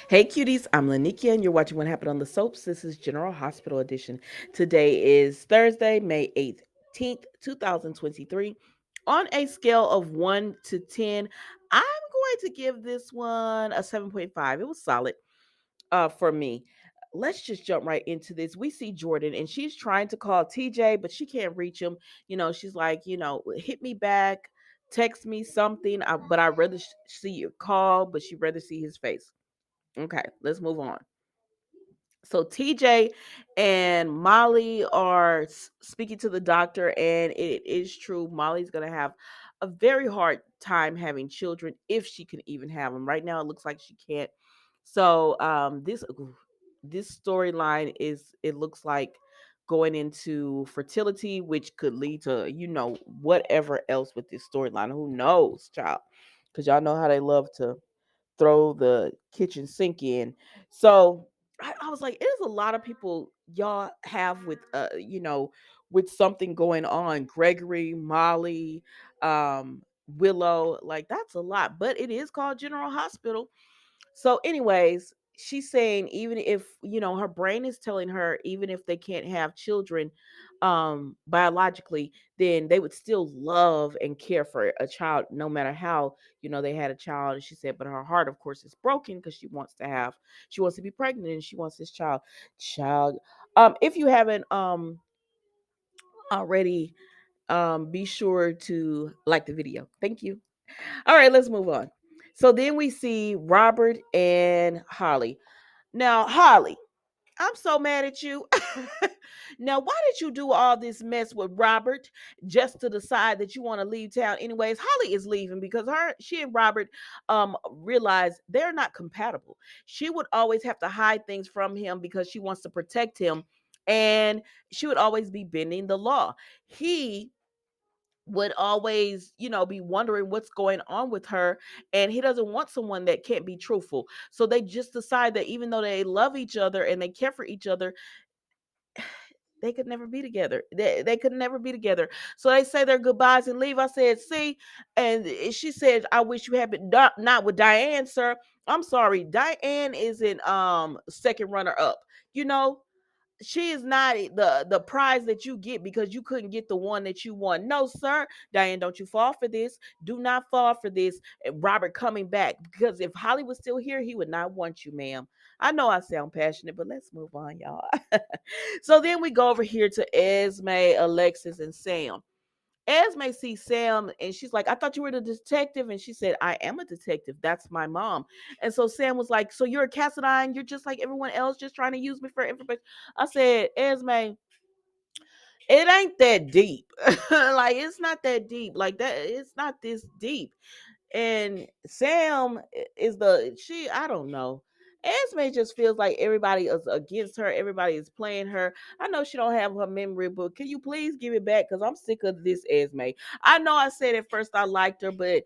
Hey cuties, I'm Lanikia and you're watching What Happened on the Soaps. This is General Hospital Edition. Today is Thursday, May 18th, 2023. On a scale of 1 to 10, I'm going to give this one a 7.5. It was solid for me. Let's just jump right into this. We see Jordan and she's trying to call TJ, but she can't reach him. She's like, hit me back, text me something, but I'd rather see your call, but she'd rather see his face. Okay, let's move on. So TJ and Molly are speaking to the doctor, and it is true. Molly's going to have a very hard time having children if she can even have them. Right now, it looks like she can't. So this storyline is, it looks like, going into fertility, which could lead to whatever else with this storyline. Who knows, child? Because y'all know how they love to throw the kitchen sink in. So I was like, there's a lot of people y'all have with with something going on. Gregory, Molly, Willow, like that's a lot. But it is called General Hospital. So, anyways, she's saying even if, her brain is telling her even if they can't have children biologically, then they would still love and care for a child no matter how, they had a child. And she said, but her heart, of course, is broken because she wants to be pregnant and she wants this child. If you haven't already, be sure to like the video. Thank you. All right, let's move on. So then we see Robert and Holly. Now, Holly, I'm so mad at you. Now, why did you do all this mess with Robert just to decide that you want to leave town? Anyways, Holly is leaving because she and Robert realize they're not compatible. She would always have to hide things from him because she wants to protect him, and she would always be bending the law. He would always, be wondering what's going on with her, and he doesn't want someone that can't be truthful. So they just decide that even though they love each other and they care for each other, they could never be together. They could never be together. So they say their goodbyes and leave. I said, see, and she said, I wish you had been not with Diane, sir. I'm sorry, Diane isn't second runner up. You know, she is not the prize that you get because you couldn't get the one that you want. No, sir. Diane, don't you fall for this. Do not fall for this. Robert coming back, because if Holly was still here, he would not want you, ma'am. I know I sound passionate, but let's move on, y'all. So then we go over here to Esme, Alexis, and Sam. Esme sees Sam and she's like, I thought you were the detective. And she said, I am a detective. That's my mom. And so Sam was like, so you're a Cassadine? You're just like everyone else, just trying to use me for information. I said, Esme, it ain't that deep. Like, it's not that deep. Like, that, it's not this deep. And Sam is I don't know. Esme just feels like everybody is against her. Everybody is playing her. I know she don't have her memory book. Can you please give it back? Because I'm sick of this Esme. I know I said at first I liked her, but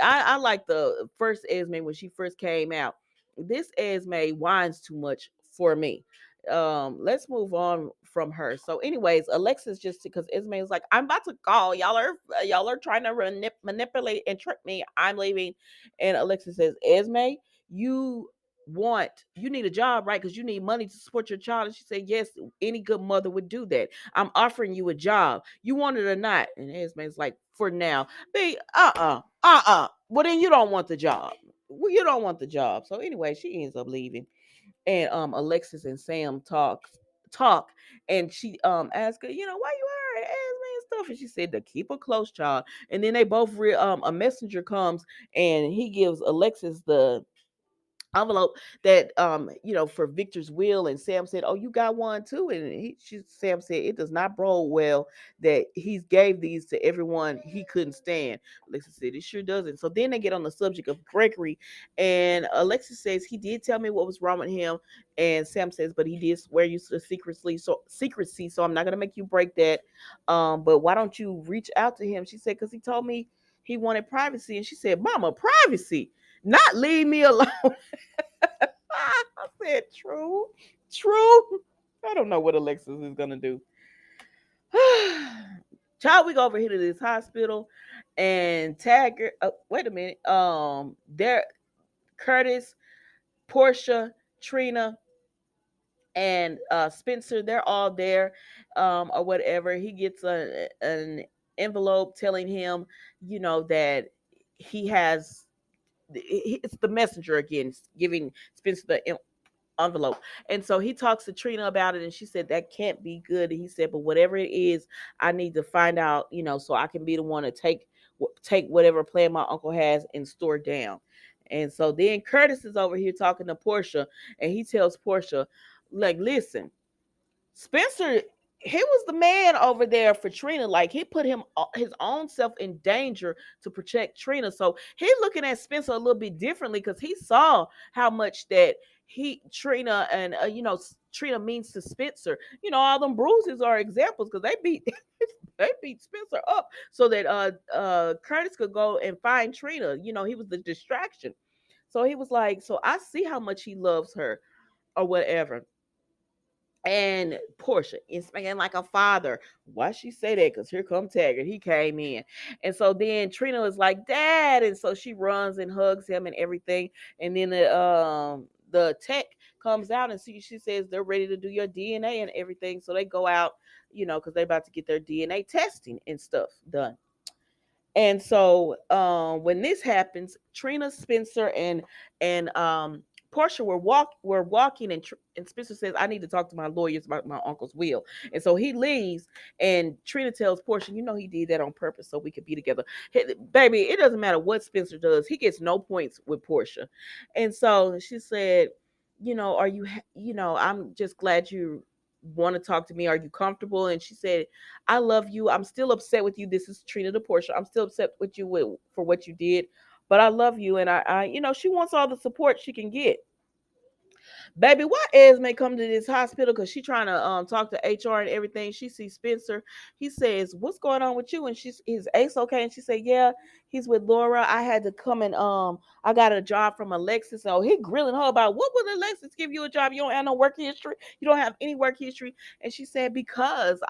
I like the first Esme when she first came out. This Esme whines too much for me. Let's move on from her. So anyways, Alexis, just because Esme is like, I'm about to call, y'all are trying to manipulate and trick me, I'm leaving. And Alexis says, Esme, you you need a job, right? Because you need money to support your child. And she said, yes, any good mother would do that. I'm offering you a job, you want it or not. And Esme's like, for now. Be well, then you don't want the job. Well, you don't want the job. So anyway, she ends up leaving. And Alexis and Sam talk, and she asked her, why you are Esme and stuff. And she said to keep a close child. And then they both a messenger comes and he gives Alexis the envelope that for Victor's will. And Sam said, oh, you got one too. And Sam said it does not bode well that he's gave these to everyone he couldn't stand. Alexis said it sure doesn't. So then they get on the subject of Gregory, and Alexis says he did tell me what was wrong with him, and Sam says, but he did swear you to secrecy, so I'm not gonna make you break that. But why don't you reach out to him? She said, because he told me he wanted privacy. And she said, mama, privacy, not leave me alone. I said, true, true. I don't know what Alexis is gonna do. Child, we go over here to this hospital, and Taggart. Oh, wait a minute. There, Curtis. Portia, Trina, and Spencer, they're all there, or whatever. He gets an envelope telling him, that he has. It's the messenger again, giving Spencer the envelope. And so he talks to Trina about it, and she said that can't be good. And he said, but whatever it is, I need to find out, so I can be the one to take whatever plan my uncle has and store down. And so then Curtis is over here talking to Portia, and he tells Portia, like, listen, Spencer, he was the man over there for Trina. Like, he put his own self in danger to protect Trina. So he's looking at Spencer a little bit differently because he saw how much that Trina and Trina means to Spencer. All them bruises are examples because they beat Spencer up so that Curtis could go and find Trina. He was the distraction. So he was like, so I see how much he loves her or whatever. And Portia is speaking like a father. Why she say that? Because here come Taggart. He came in. And so then Trina was like, Dad. And so she runs and hugs him and everything. And then the tech comes out and she says they're ready to do your DNA and everything. So they go out, because they're about to get their DNA testing and stuff done. And so when this happens, Trina, Spencer, and Portia were walking, and Spencer says, "I need to talk to my lawyers about my uncle's will." And so he leaves, and Trina tells Portia, he did that on purpose so we could be together." Baby, it doesn't matter what Spencer does; he gets no points with Portia. And so she said, "Are you? I'm just glad you want to talk to me. Are you comfortable?" And she said, I love you. I'm still upset with you. This is Trina to Portia. I'm still upset with you for what you did, but I love you. And she wants all the support she can get. Baby, why Esme come to this hospital? Because she trying to talk to HR and everything. She sees Spencer. He says, what's going on with you? And is Ace okay? And she said, yeah, he's with Laura. I had to come and I got a job from Alexis. So he grilling her about, what would Alexis give you a job? You don't have no work history. You don't have any work history. And she said, because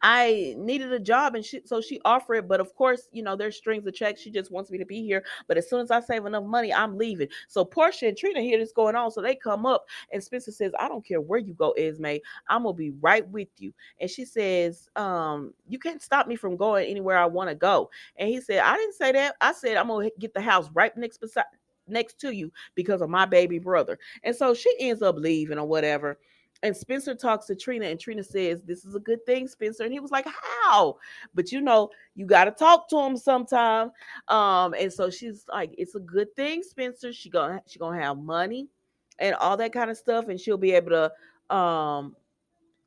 I needed a job, and so she offered it. But of course, there's strings of checks. She just wants me to be here. But as soon as I save enough money, I'm leaving. So Portia and Trina hear this going on. So they come up, and Spencer says, I don't care where you go, Esme. I'm going to be right with you. And she says, you can't stop me from going anywhere I want to go. And he said, I didn't say that. I said, I'm going to get the house right next to you because of my baby brother. And so she ends up leaving or whatever. And Spencer talks to Trina, and Trina says, this is a good thing, Spencer. And he was like, how? But you got to talk to him sometime. And so she's like, it's a good thing, Spencer. She gonna have money and all that kind of stuff, and she'll be able to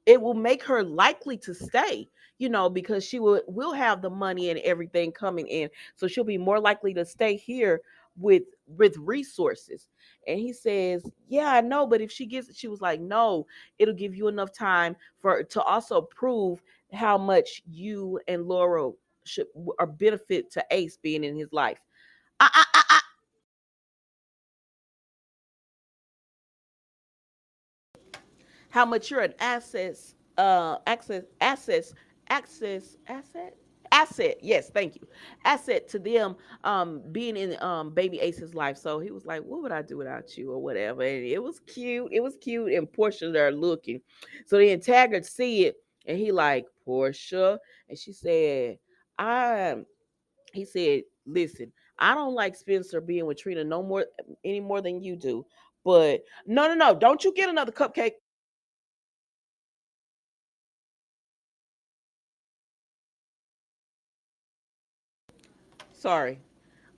it will make her likely to stay, because she will have the money and everything coming in. So she'll be more likely to stay here with resources. And he says, yeah, I know, but if she gets it, she was like, no, it'll give you enough time to also prove how much you and Laura should are benefit to Ace being in his life. I how much you're an asset, yes, thank you, asset to them, being in baby Ace's life. So he was like, what would I do without you or whatever. And it was cute, and Portia there looking. So then Taggart see it, and he like, Portia. And she said, I he said, listen, I don't like Spencer being with Trina no more any more than you do. But no, don't you get another cupcake. Sorry.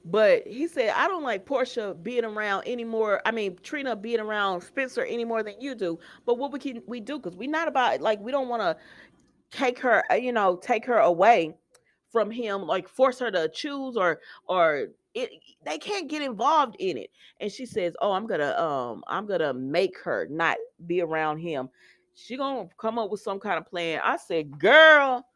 But he said, I don't like Portia being around anymore. I mean, Trina being around Spencer any more than you do. But what we do? Because we not about, like, we don't want to take her away from him, like force her to choose, or it, they can't get involved in it. And she says, oh, I'm gonna make her not be around him. She gonna come up with some kind of plan. I said, girl,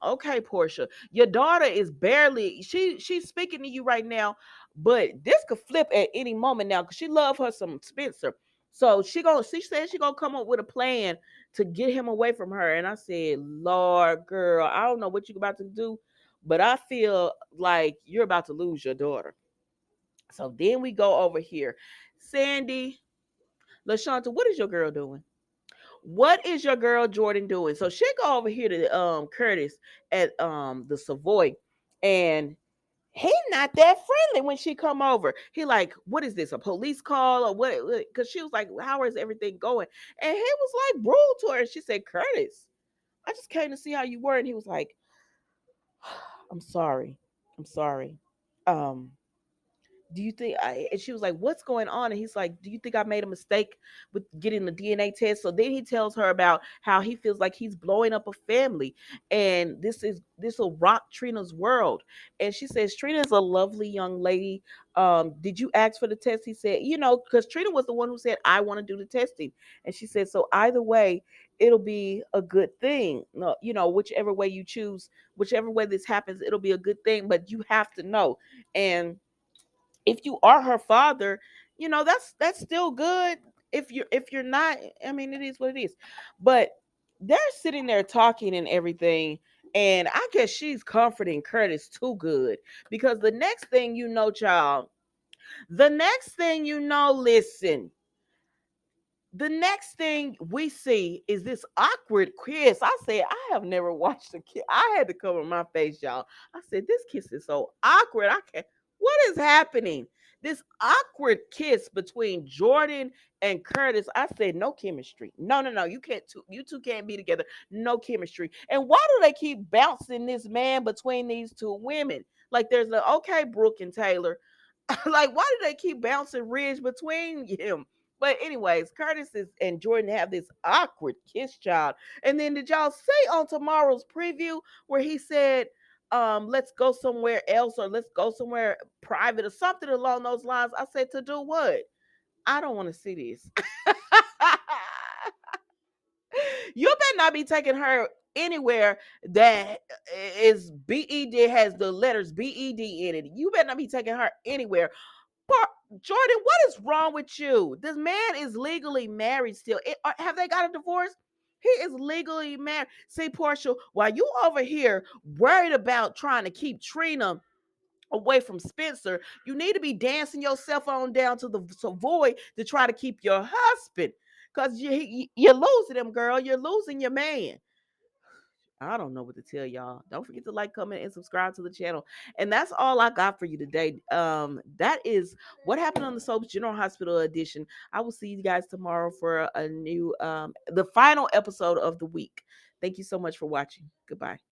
okay, Portia, your daughter is barely she's speaking to you right now, but this could flip at any moment now because she love her some Spencer. So she said she gonna come up with a plan to get him away from her. And I said, Lord, girl, I don't know what you're about to do, but I feel like you're about to lose your daughter. So then we go over here. Sandy, LaShanta, what is your girl doing? What is your girl Jordan doing? So she go over here to Curtis at the Savoy, and he not that friendly when she come over. He like, what is this, a police call or what? Because she was like, how is everything going? And he was like rude to her. And she said, Curtis, I just came to see how you were. And he was like, I'm sorry. I'm sorry. Um, do you think and she was like, what's going on? And he's like, do you think I made a mistake with getting the DNA test? So then he tells her about how he feels like he's blowing up a family, and this will rock Trina's world. And she says, Trina is a lovely young lady. Did you ask for the test? He said, because Trina was the one who said, I want to do the testing. And she said, so either way, it'll be a good thing. No, whichever way you choose, whichever way this happens, it'll be a good thing, but you have to know. And if you are her father, that's still good. If you're not, I mean, it is what it is. But they're sitting there talking and everything, and I guess she's comforting Curtis too good, because the next thing you know, child, the next thing you know, listen, the next thing we see is this awkward kiss. I said, I have never watched a kiss. I had to cover my face, y'all. I said, this kiss is so awkward. I can't. What is happening? This awkward kiss between Jordan and Curtis. I said, no chemistry. No, no, no. You can't. You two can't be together. No chemistry. And why do they keep bouncing this man between these two women? Like there's a okay, Brooke and Taylor. Like, why do they keep bouncing Ridge between him? But anyways, and Jordan have this awkward kiss, child. And then did y'all see on tomorrow's preview where he said, let's go somewhere else, or let's go somewhere private or something along those lines? I said, to do what? I don't want to see this. You better not be taking her anywhere that is BED, has the letters BED in it. You better not be taking her anywhere. Jordan, what is wrong with you? This man is legally married still. Have they got a divorce? He is legally married. See, Portia, while you over here worried about trying to keep Trina away from Spencer, you need to be dancing yourself on down to the Savoy to try to keep your husband. Because you're losing him, girl. You're losing your man. I don't know what to tell y'all. Don't forget to like, comment, and subscribe to the channel. And that's all I got for you today. That is what happened on the Soaps General Hospital edition. I will see you guys tomorrow for a new the final episode of the week. Thank you so much for watching. Goodbye.